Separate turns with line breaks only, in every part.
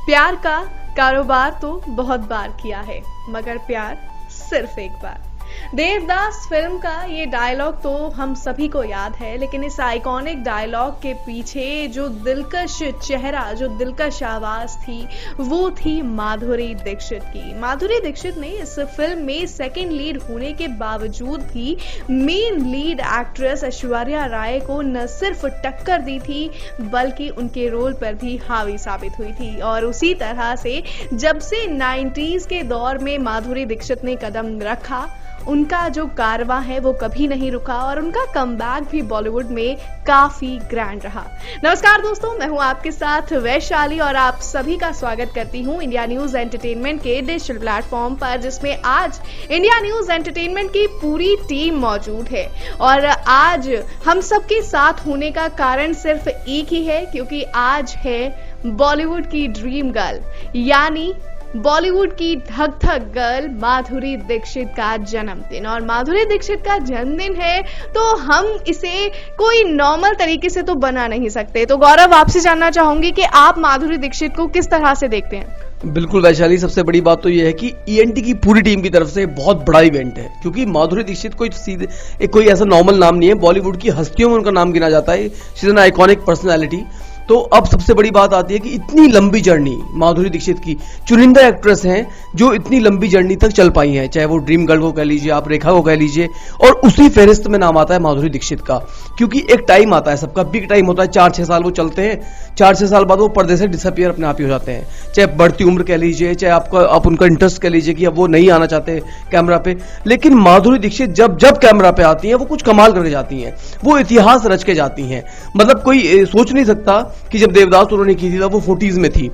प्यार का कारोबार तो बहुत बार किया है, मगर प्यार सिर्फ एक बार। देवदास फिल्म का ये डायलॉग तो हम सभी को याद है, लेकिन इस आइकॉनिक डायलॉग के पीछे जो दिलकश चेहरा, जो दिलकश आवाज थी, वो थी माधुरी दीक्षित की। माधुरी दीक्षित ने इस फिल्म में सेकंड लीड होने के बावजूद भी main lead actress Aishwarya Rai को न सिर्फ टक्कर दी थी, बल्कि उनके रोल पर भी हावी साबित हुई थी। और उसी तरह से जब से 90s के दौर में माधुरी दीक्षित ने कदम रखा, उनका जो कारवां है वो कभी नहीं रुका और उनका कमबैक भी बॉलीवुड में काफी ग्रैंड रहा। नमस्कार दोस्तों, मैं हूं आपके साथ वैशाली और आप सभी का स्वागत करती हूं इंडिया न्यूज एंटरटेनमेंट के डिजिटल प्लेटफॉर्म पर, जिसमें आज इंडिया न्यूज एंटरटेनमेंट की पूरी टीम मौजूद है। और आज हम सबके साथ होने का कारण सिर्फ एक ही है, क्योंकि आज है बॉलीवुड की ड्रीम गर्ल, यानी बॉलीवुड की धक धक गर्ल माधुरी दीक्षित का जन्मदिन। और माधुरी दीक्षित का जन्मदिन है तो हम इसे कोई नॉर्मल तरीके से तो बना नहीं सकते। तो गौरव, आपसे जानना चाहूंगी कि आप माधुरी दीक्षित को किस तरह से देखते हैं?
बिल्कुल वैशाली, सबसे बड़ी बात तो यह है कि ईएनटी की पूरी टीम की तरफ से बहुत बड़ा इवेंट है, क्योंकि माधुरी दीक्षित कोई सीधे कोई ऐसा नॉर्मल नाम नहीं है। बॉलीवुड की हस्तियों में उनका नाम गिना जाता है। She is an iconic personality. तो अब सबसे बड़ी बात आती है कि इतनी लंबी जर्नी माधुरी दीक्षित की, चुनिंदा एक्ट्रेस हैं जो इतनी लंबी जर्नी तक चल पाई हैं, चाहे वो ड्रीम गर्ल को कह लीजिए, आप रेखा को कह लीजिए, और उसी फहरिस्त में नाम आता है माधुरी दीक्षित का। क्योंकि एक टाइम आता है, सबका बिग टाइम होता है, 4-6 साल वो चलते हैं, 4-6 साल बाद वो पर्दे से डिसअपियर अपने आप ही हो जाते हैं। चाहे बढ़ती उम्र कह लीजिए, चाहे आप उनका इंटरेस्ट कह लीजिए कि अब वो नहीं आना चाहते कैमरा पे, लेकिन माधुरी दीक्षित जब जब कैमरा पे आती हैं वो कुछ कमाल करके जाती हैं, वो इतिहास रच के जाती हैं। मतलब कोई सोच नहीं सकता कि जब देवदास उन्होंने की थी तब वो 40s में थी,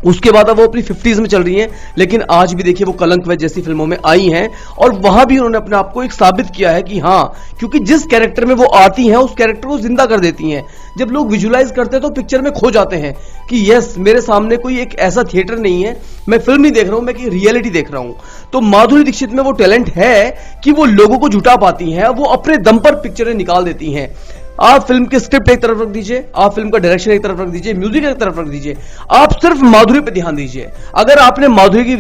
उसके बाद अब वो अपनी 50s में चल रही हैं, लेकिन आज भी देखिए वो कलंक वैज जैसी फिल्मों में आई हैं और वहां भी उन्होंने अपने आप को एक साबित किया है कि हाँ, क्योंकि जिस कैरेक्टर में वो आती हैं उस कैरेक्टर को जिंदा कर देती हैं। जब लोग विजुलाइज करते हैं तो पिक्चर में खो जाते हैं कि यस, मेरे सामने कोई एक ऐसा थिएटर नहीं है, मैं फिल्म नहीं देख रहा हूं, मैं कि रियलिटी देख रहा हूं। तो माधुरी दीक्षित में वो टैलेंट है कि वो लोगों को जुटा पाती हैं, वो अपने दम पर पिक्चरें निकाल देती हैं। आप फिल्म के स्क्रिप्ट एक तरफ रख दीजिए, आप फिल्म का डायरेक्शन एक तरफ रख दीजिए, म्यूजिक एक तरफ रख दीजिए, आप सिर्फ माधुरी पे ध्यान दीजिए। अगर आपने माधुरी की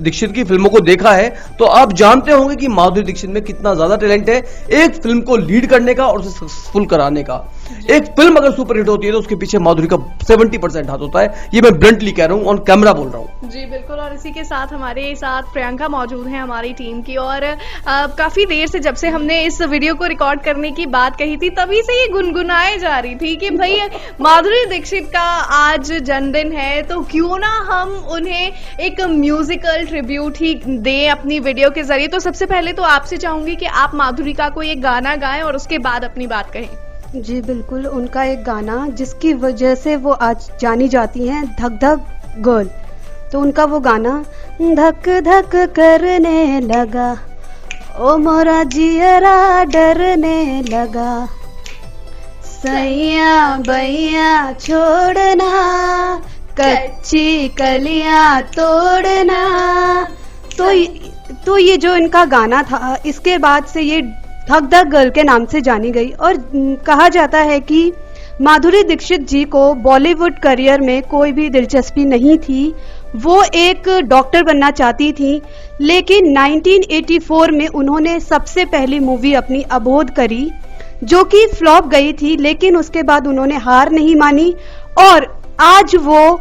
दीक्षित की फिल्मों को देखा है तो आप जानते होंगे कि माधुरी दीक्षित में कितना ज्यादा टैलेंट है एक फिल्म को लीड करने का और उसे सक्सेसफुल कराने का। एक फिल्म अगर सुपर हिट होती है तो उसके पीछे माधुरी का 70% हाथ होता है। ये मैं ब्लंटली कह रहा हूँ, ऑन कैमरा बोल रहा हूँ।
जी बिल्कुल। और इसी के साथ हमारे साथ प्रियंका मौजूद है हमारी टीम की। और काफी देर से, जब से हमने इस वीडियो को रिकॉर्ड करने की बात कही थी, तभी से ये गुनगुनाए जा रही थी कि भाई माधुरी दीक्षित का आज जन्मदिन है, तो क्यों ना हम उन्हें एक म्यूजिकल ट्रिब्यूट ही दें अपनी वीडियो के जरिए। तो सबसे पहले तो आपसे चाहूंगी कि आप माधुरी का कोई एक गाना गाएं और उसके बाद अपनी बात कहें।
जी बिल्कुल, उनका एक गाना जिसकी वजह से वो आज जानी जाती हैं, धक धक गर्ल। तो उनका वो गाना, धक धक करने लगा ओ मोरा जियरा डरने लगा, सैया बैया छोड़ना कच्ची कलियां तोड़ना। तो ये जो इनका गाना था, इसके बाद से ये धक धक गर्ल के नाम से जानी गई। और कहा जाता है कि माधुरी दीक्षित जी को बॉलीवुड करियर में कोई भी दिलचस्पी नहीं थी, वो एक डॉक्टर बनना चाहती थी, लेकिन 1984 में उन्होंने सबसे पहली मूवी अपनी अबोध करी, जो कि फ्लॉप गई थी, लेकिन उसके बाद उन्होंने हार नहीं मानी और आज वो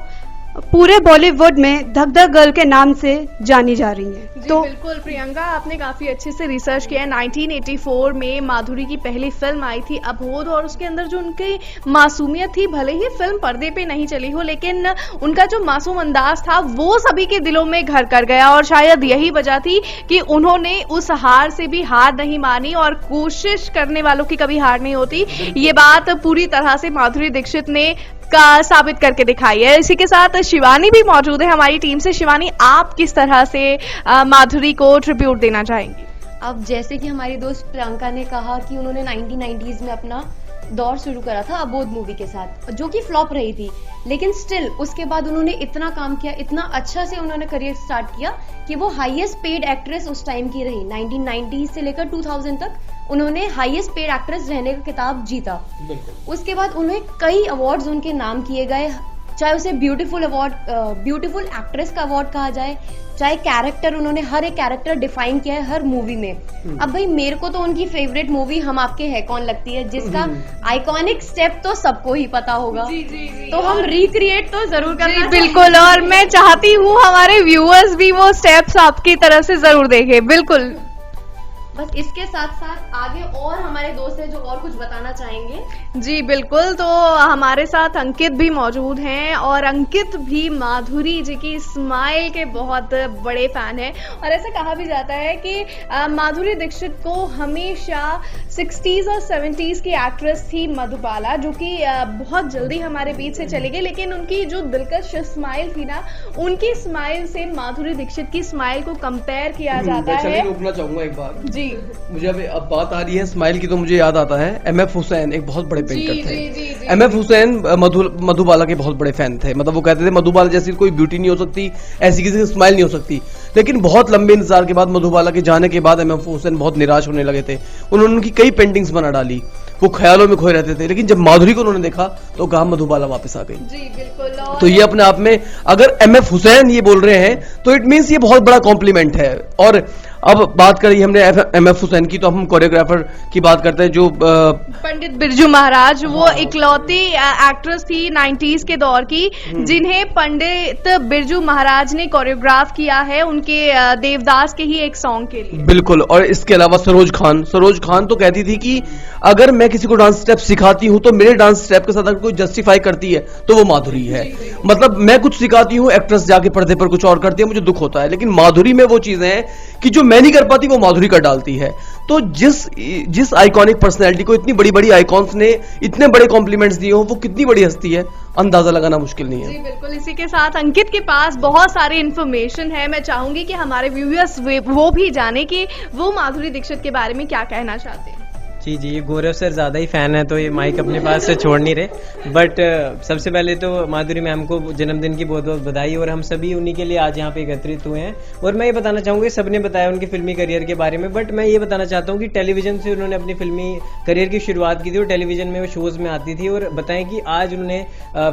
पूरे बॉलीवुड में धक धक गर्ल के नाम से जानी जा रही हैं।
तो बिल्कुल प्रियंका, आपने काफी अच्छे से रिसर्च किया है। 1984 में माधुरी की पहली फिल्म आई थी अबोध, और उसके अंदर जो उनकी मासूमियत थी, भले ही फिल्म पर्दे पे नहीं चली हो, लेकिन उनका जो मासूम अंदाज था वो सभी के दिलों में घर कर गया। और शायद यही वजह थी कि उन्होंने उस हार से भी हार नहीं मानी, और कोशिश करने वालों की कभी हार नहीं होती। ये बात पूरी तरह से माधुरी दीक्षित ने का साबित करके दिखाई है। इसी के साथ शिवानी भी मौजूद है हमारी टीम से। शिवानी, आप किस तरह से माधुरी को ट्रिब्यूट देना चाहेंगी?
अब जैसे कि हमारी दोस्त प्रियंका ने कहा कि उन्होंने 1990s में अपना दौर शुरू करा था अबोध मूवी के साथ, जो कि फ्लॉप रही थी, लेकिन स्टिल उसके बाद उन्होंने इतना काम किया, इतना अच्छा से उन्होंने करियर स्टार्ट किया कि वो हाईएस्ट पेड एक्ट्रेस उस टाइम की रही। 1990 से लेकर 2000 तक उन्होंने हाईएस्ट पेड एक्ट्रेस रहने का खिताब जीता। उसके बाद उन्हें कई अवार्ड्स उनके नाम किए गए, चाहे उसे ब्यूटीफुल एक्ट्रेस का अवार्ड कहा जाए, चाहे कैरेक्टर, उन्होंने हर एक कैरेक्टर डिफाइन किया है हर मूवी में। अब भाई मेरे को तो उनकी फेवरेट मूवी हम आपके है कौन लगती है, जिसका आइकॉनिक स्टेप तो सबको ही पता होगा। तो हम रिक्रिएट तो जरूर करना
बिल्कुल, और मैं चाहती हूँ हमारे व्यूअर्स भी वो स्टेप्स आपकी तरफ से जरूर देखें। बिल्कुल,
बस इसके साथ साथ आगे और हमारे दोस्त हैं जो और कुछ बताना चाहेंगे।
जी बिल्कुल, तो हमारे साथ अंकित भी मौजूद हैं और अंकित भी माधुरी जी की स्माइल के बहुत बड़े फैन हैं। और ऐसा कहा भी जाता है कि माधुरी दीक्षित को हमेशा 60s और 70s की एक्ट्रेस थी मधुबाला, जो कि बहुत जल्दी हमारे बीच से चली गई, लेकिन उनकी जो दिलकश स्माइल थी ना, उनकी स्माइल से माधुरी दीक्षित की स्माइल को कंपेयर किया जाता है।
रोकना चाहूंगा एक बार
जी,
मुझे अब बात आ रही है स्माइल की, तो मुझे याद आता है MF हुसैन, एक बहुत बड़े पेंटर थे। MF हुसैन मधुबाला के बहुत बड़े फैन थे। मतलब वो कहते थे मधुबाला जैसी कोई ब्यूटी नहीं हो सकती, ऐसी किसी की स्माइल नहीं हो सकती। लेकिन बहुत लंबे इंतजार के बाद मधुबाला के जाने के बाद MF हुसैन बहुत निराश होने लगे थे। उन्होंने उनकी कई पेंटिंग्स बना डाली, वो ख्यालों में खोए रहते थे। लेकिन जब माधुरी को उन्होंने देखा तो कहा मधुबाला वापस आ गई।
जी बिल्कुल।
तो ये अपने आप में अगर MF हुसैन ये बोल रहे हैं तो इट मीन्स ये बहुत बड़ा कॉम्प्लीमेंट है। और अब बात करी हमने MF हुसैन की, तो हम कोरियोग्राफर की बात करते हैं जो
पंडित बिरजू महाराज। वो इकलौती एक्ट्रेस थी 90s के दौर की जिन्हें पंडित बिरजू महाराज ने कोरियोग्राफ किया है उनके देवदास के ही एक सॉन्ग के लिए।
बिल्कुल। और इसके अलावा सरोज खान तो कहती थी कि अगर मैं किसी को डांस स्टेप सिखाती हूँ तो मेरे डांस स्टेप के साथ अगर कोई जस्टिफाई करती है तो वो माधुरी है। मतलब मैं कुछ सिखाती हूँ, एक्ट्रेस जाके पर्दे पर कुछ और करती है, मुझे दुख होता है, लेकिन माधुरी में वो चीजें हैं कि जो मैं नहीं कर पाती वो माधुरी कर डालती है। तो जिस आइकॉनिक पर्सनैलिटी को इतनी बड़ी बड़ी आइकॉन्स ने इतने बड़े कॉम्प्लीमेंट्स दिए हो, वो कितनी बड़ी हस्ती है, अंदाजा लगाना मुश्किल नहीं है।
जी बिल्कुल। इसी के साथ अंकित के पास बहुत सारी इन्फॉर्मेशन है। मैं चाहूंगी कि हमारे व्यूअर्स वो भी जाने कि वो माधुरी दीक्षित के बारे में क्या कहना चाहते हैं।
जी, गौरव सर ज़्यादा ही फ़ैन है तो ये माइक अपने पास से छोड़ नहीं रहे। बट सबसे पहले तो माधुरी मैम को जन्मदिन की बहुत बहुत बधाई, और हम सभी उन्हीं के लिए आज यहाँ पे एकत्रित हुए हैं। और मैं ये बताना चाहूँगी, सबने बताया उनके फिल्मी करियर के बारे में, बट मैं ये बताना चाहता हूँ कि टेलीविज़न से उन्होंने अपनी फिल्मी करियर की शुरुआत की थी और टेलीविज़न में वो शोज़ में आती थी। और बताएं कि आज उन्होंने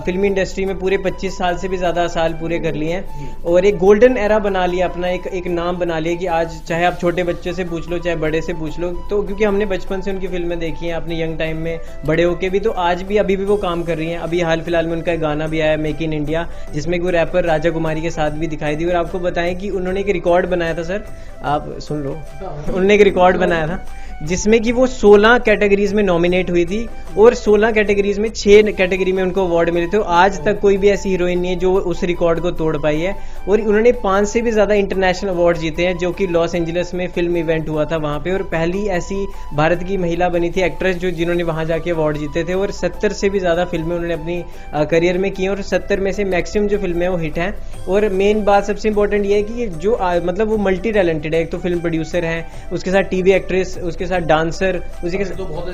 फिल्मी इंडस्ट्री में पूरे 25 साल से भी ज़्यादा साल पूरे कर लिए हैं और एक गोल्डन एरा बना लिया, अपना एक नाम बना लिया कि आज चाहे आप छोटे बच्चे से पूछ लो चाहे बड़े से पूछ लो, तो क्योंकि हमने बचपन से उनकी फिल्में देखी हैं अपने यंग टाइम में, बड़े होके भी, तो आज भी अभी भी वो काम कर रही हैं। अभी हाल फिलहाल में उनका एक गाना भी आया मेक इन इंडिया, जिसमें वो रैपर राजा कुमारी के साथ भी दिखाई दी। और आपको बताएं कि उन्होंने एक रिकॉर्ड बनाया था, सर आप सुन लो, उन्होंने एक रिकॉर्ड बनाया था जिसमें कि वो 16 कैटेगरीज में नॉमिनेट हुई थी और 16 कैटेगरीज में 6 कैटेगरी में उनको अवार्ड मिले थे। आज तक कोई भी ऐसी हीरोइन नहीं है जो उस रिकॉर्ड को तोड़ पाई है। और उन्होंने 5 से भी ज्यादा इंटरनेशनल अवार्ड जीते हैं, जो कि लॉस एंजलिस में फिल्म इवेंट हुआ था वहां पे, और पहली ऐसी भारत की महिला बनी थी एक्ट्रेस जो जिन्होंने वहां जाके अवार्ड जीते थे। और 70 से भी ज्यादा फिल्में उन्होंने अपनी करियर में की और 70 में से मैक्सिमम जो फिल्में हैं वो हिट हैं। और मेन बात सबसे इंपॉर्टेंट ये है कि जो मतलब वो मल्टी टैलेंटेड है, एक तो फिल्म प्रोड्यूसर है, उसके साथ टीवी एक्ट्रेस, उसके साथ डांसर, उसी के
तो बहुत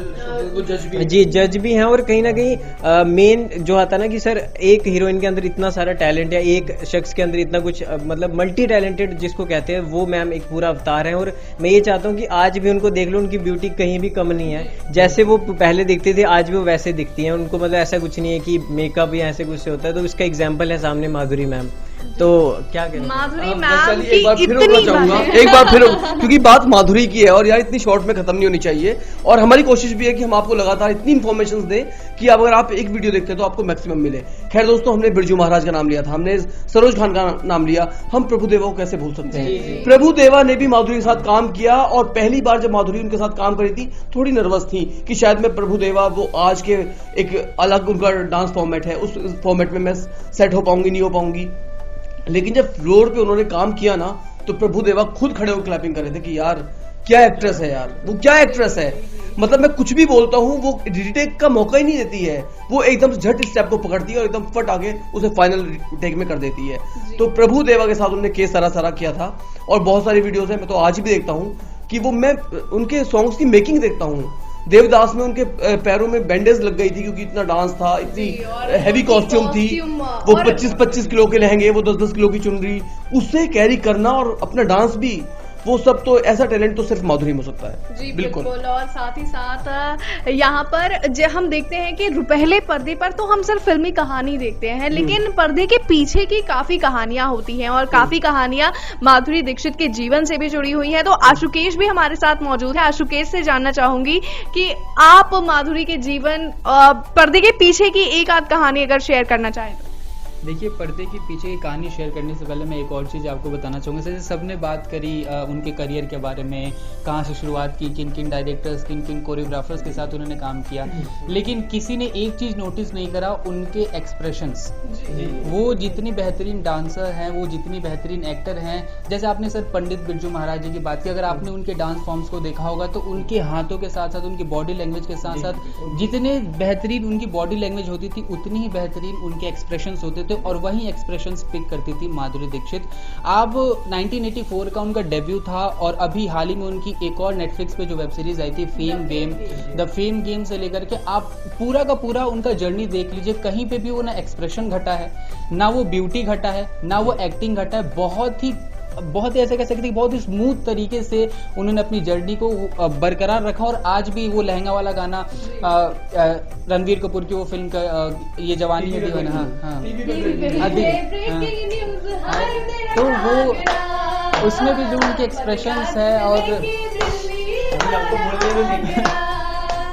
जज भी हैं। और कहीं ना कहीं मेन जो आता ना कि सर एक हीरोइन के अंदर इतना सारा टैलेंट है, एक शख्स के अंदर इतना कुछ मतलब मल्टी टैलेंटेड जिसको कहते हैं, वो मैम एक पूरा अवतार है। और मैं ये चाहता हूँ कि आज भी उनको देख लो, उनकी ब्यूटी कहीं भी कम नहीं है, जैसे वो पहले दिखते थे आज भी वो वैसे दिखती हैं। उनको मतलब ऐसा कुछ नहीं है कि मेकअप या ऐसे कुछ से होता है। तो इसका एग्जाम्पल है सामने माधुरी मैम। तो क्या कहना
माधुरी मैम की
एक बार फिर
इतनी
चाहूंगा, एक बार फिर, क्योंकि बात माधुरी की है और यार इतनी शॉर्ट में खत्म नहीं होनी चाहिए। और हमारी कोशिश भी है कि हम आपको लगातार इतनी इन्फॉर्मेशन दें कि अगर आप एक वीडियो देखते हैं तो आपको मैक्सिमम मिले। खैर दोस्तों, हमने बिरजू महाराज का नाम लिया था, हमने सरोज खान का नाम लिया, हम प्रभुदेवा को कैसे भूल सकते हैं। प्रभुदेवा ने भी माधुरी के साथ काम किया और पहली बार जब माधुरी उनके साथ काम करी थी थोड़ी नर्वस थी कि शायद मैं प्रभुदेवा, वो आज के एक अलग उनका डांस फॉर्मेट है, उस फॉर्मेट में मैं सेट हो पाऊंगी नहीं हो पाऊंगी। लेकिन जब फ्लोर पे उन्होंने काम किया ना, तो प्रभुदेवा खुद खड़े होकर क्लैपिंग कर रहे थे कि यार क्या एक्ट्रेस है, यार वो क्या एक्ट्रेस है। मतलब मैं कुछ भी बोलता हूँ वो रीटेक का मौका ही नहीं देती है, वो एकदम से झट स्टेप को पकड़ती है और एकदम फट आगे उसे फाइनल टेक में कर देती है। तो प्रभुदेवा के साथ उन्होंने केस सारा किया था और बहुत सारी वीडियोस है, मैं तो आज भी देखता हूँ कि वो मैं उनके सॉन्ग्स की मेकिंग देखता हूँ। देवदास में उनके पैरों में बैंडेज लग गई थी क्योंकि इतना डांस था, इतनी हैवी कॉस्ट्यूम थी, वो 25-25 किलो के लहंगे, वो 10-10 किलो की चुनरी, उससे कैरी करना और अपना डांस भी वो सब तो ऐसा टैलेंट तो सिर्फ माधुरी में हो सकता है।
जी बिल्कुल। और साथ ही साथ यहाँ पर जब हम देखते हैं कि पहले पर्दे पर तो हम सिर्फ फिल्मी कहानी देखते हैं, लेकिन पर्दे के पीछे की काफी कहानियां होती हैं और काफी कहानियां माधुरी दीक्षित के जीवन से भी जुड़ी हुई हैं। तो आशुकेश भी हमारे साथ मौजूद है। आशुकेश से जानना चाहूंगी कि आप माधुरी के जीवन पर्दे के पीछे की एक आध कहानी अगर शेयर करना चाहें तो।
देखिए, पर्दे के पीछे की कहानी शेयर करने से पहले मैं एक और चीज़ आपको बताना चाहूँगा। जैसे सबने बात करी उनके करियर के बारे में, कहाँ से शुरुआत की, किन किन डायरेक्टर्स, किन किन कोरियोग्राफर्स के साथ उन्होंने काम किया, लेकिन किसी ने एक चीज़ नोटिस नहीं करा, उनके एक्सप्रेशंस। वो जितनी बेहतरीन डांसर हैं, वो जितनी बेहतरीन एक्टर हैं, जैसे आपने सर पंडित बिरजू महाराज जी की बात की, अगर आपने उनके डांस फॉर्म्स को देखा होगा तो उनके हाथों के साथ साथ उनकी बॉडी लैंग्वेज के साथ साथ जितने बेहतरीन उनकी बॉडी लैंग्वेज होती थी, उतनी ही बेहतरीन उनके एक्सप्रेशंस होते थे, और वही एक्सप्रेशंस पिक करती थी माधुरी दीक्षित। अब 1984 का उनका डेब्यू था, और अभी हाल ही में उनकी एक और नेटफ्लिक्स पे जो वेब सीरीज आई थी fame game, the fame game से लेकर के आप पूरा का पूरा उनका जर्नी देख लीजिए, कहीं पे भी वो ना एक्सप्रेशन घटा है, ना वो ब्यूटी घटा है, ना वो एक्टिंग घटा है। बहुत ही ऐसे कह सकते हैं, बहुत ही स्मूथ तरीके से उन्होंने अपनी जर्नी को बरकरार रखा, और आज भी वो लहंगा वाला गाना रणवीर कपूर की वो फिल्म का ये जवानी है दीवाना, तो वो उसमें भी जो उनके एक्सप्रेशंस है, और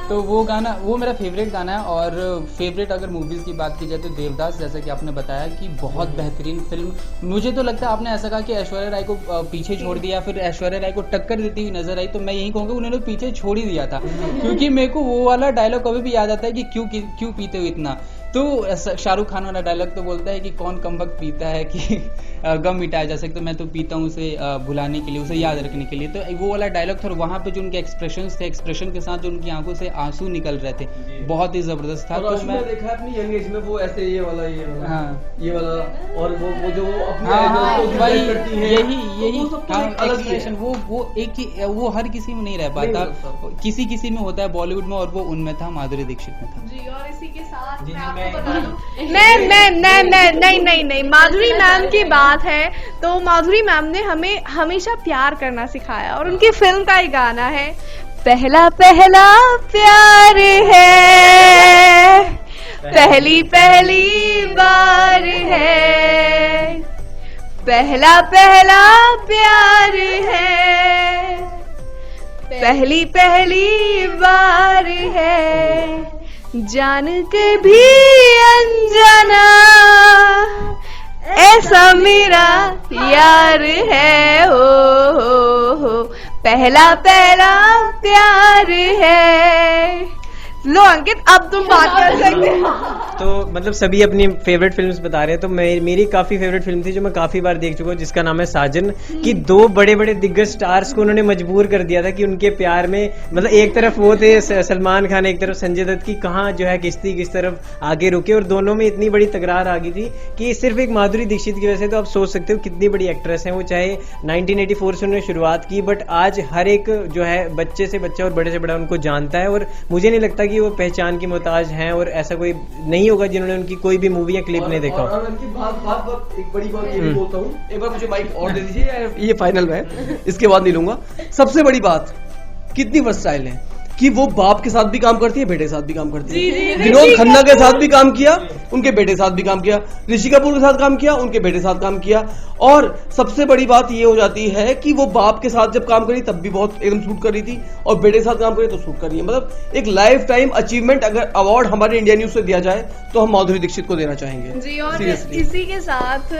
तो वो गाना, वो मेरा फेवरेट गाना है। और फेवरेट अगर मूवीज़ की बात की जाए तो देवदास, जैसा कि आपने बताया कि बहुत बेहतरीन फिल्म। मुझे तो लगता है आपने ऐसा कहा कि ऐश्वर्या राय को पीछे छोड़ दिया, फिर ऐश्वर्या राय को टक्कर देती हुई नजर आई, तो मैं यही कहूँगा उन्होंने पीछे छोड़ ही दिया था, क्योंकि मेरे को वो वाला डायलॉग कभी भी याद आता है कि क्यों पीते हो इतना। तो शाहरुख खान वाला डायलॉग तो बोलता है कि कौन कमबख्त पीता है कि गम मिटाया जा सकता, मैं तो पीता हूँ उसे भुलाने के लिए, उसे याद रखने के लिए। तो वो वाला डायलॉग था, और वहाँ पे जो उनके एक्सप्रेशंस थे, एक्सप्रेशन के साथ जो उनकी आंखों से आंसू निकल रहे थे, बहुत ही जबरदस्त था। तो मैं
देखा अपनी यंग एज में वो ऐसे ये वाला
हाँ
ये वाला, और वो जो
यही एक्सप्रेशन, वो एक ही, वो हर किसी में नहीं रह पाता, किसी में होता है बॉलीवुड में, और वो उनमें था, माधुरी दीक्षित में था।
जी, और इसी के साथ मैं आपको बता दूं, नहीं, माधुरी मैम की बात है तो माधुरी मैम ने हमें हमेशा प्यार करना सिखाया, और उनकी फिल्म का ही गाना है, पहला पहला प्यार है, पहली पहली बार है, पहला पहला प्यार है, पहली पहली बार है, जान के भी अनजाना ऐसा मेरा यार है, हो पहला पहला प्यार है। लो अंकित, अब तुम बात कर सकते हो।
तो मतलब सभी अपनी फेवरेट फिल्म्स बता रहे हैं, तो मेरी काफी फेवरेट फिल्म थी जो मैं काफी बार देख चुका हूँ, जिसका नाम है साजन। कि दो बड़े बड़े दिग्गज स्टार्स को उन्होंने मजबूर कर दिया था कि उनके प्यार में, मतलब एक तरफ वो थे सलमान खान, एक तरफ संजय दत्त, की कहाँ जो है किश्ती किस तरफ आगे रुके, और दोनों में इतनी बड़ी तकरार आ गई थी कि सिर्फ एक माधुरी दीक्षित की वजह से। तो आप सोच सकते हो कितनी बड़ी एक्ट्रेस है वो, चाहे 1984 से उन्होंने शुरुआत की, बट आज हर एक जो है बच्चे से बच्चा और बड़े से बड़ा उनको जानता है, और मुझे नहीं लगता कि वो पहचान की मोहताज हैं, और ऐसा कोई नहीं होगा जिन्होंने उनकी कोई भी मूवी या क्लिप नहीं देखा।
और उनकी बात एक बड़ी बात ये भी बोलता हूँ, एक बार मुझे माइक और दे दीजिए, ये फाइनल है, इसके बाद नहीं लूंगा। सबसे बड़ी बात, कितनी वर्सटाइल है कि वो बाप के साथ भी काम करती है, बेटे के साथ भी काम करती है। विनोद खन्ना के साथ भी काम किया, उनके बेटे के साथ भी काम किया, ऋषि कपूर के साथ काम किया, उनके बेटे के साथ काम किया। और सबसे बड़ी बात ये हो जाती है कि वो बाप के साथ जब काम करी तब भी बहुत एकदम सूट कर रही थी, और बेटे के साथ काम करी तो सूट कर रही है। मतलब एक लाइफ टाइम अचीवमेंट अगर अवार्ड हमारे इंडिया न्यूज से दिया जाए तो हम माधुरी दीक्षित को देना चाहेंगे
जी। और
Seriously.
इसी के साथ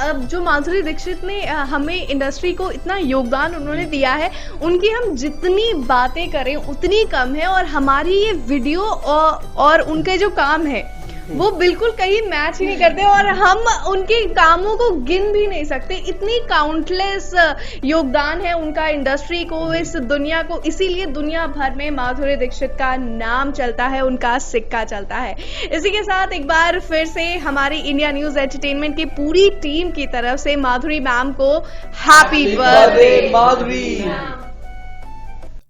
अब जो माधुरी दीक्षित ने हमें इंडस्ट्री को इतना योगदान उन्होंने दिया है, उनकी हम जितनी बातें करें उतनी कम है, और हमारी ये वीडियो और उनके जो काम है वो बिल्कुल कहीं मैच ही नहीं करते, और हम उनके कामों को गिन भी नहीं सकते, इतनी काउंटलेस योगदान है उनका इंडस्ट्री को, इस दुनिया को। इसीलिए दुनिया भर में माधुरी दीक्षित का नाम चलता है, उनका सिक्का चलता है। इसी के साथ एक बार फिर से हमारी इंडिया न्यूज एंटरटेनमेंट की पूरी टीम की तरफ से माधुरी मैम को हैप्पी बर्थडे
माधुरी।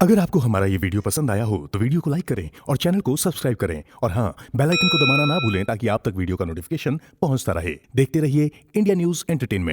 अगर आपको हमारा ये वीडियो पसंद आया हो तो वीडियो को लाइक करें और चैनल को सब्सक्राइब करें, और हाँ, बेल आइकन को दबाना ना भूलें ताकि आप तक वीडियो का नोटिफिकेशन पहुंचता रहे। देखते रहिए इंडिया न्यूज एंटरटेनमेंट।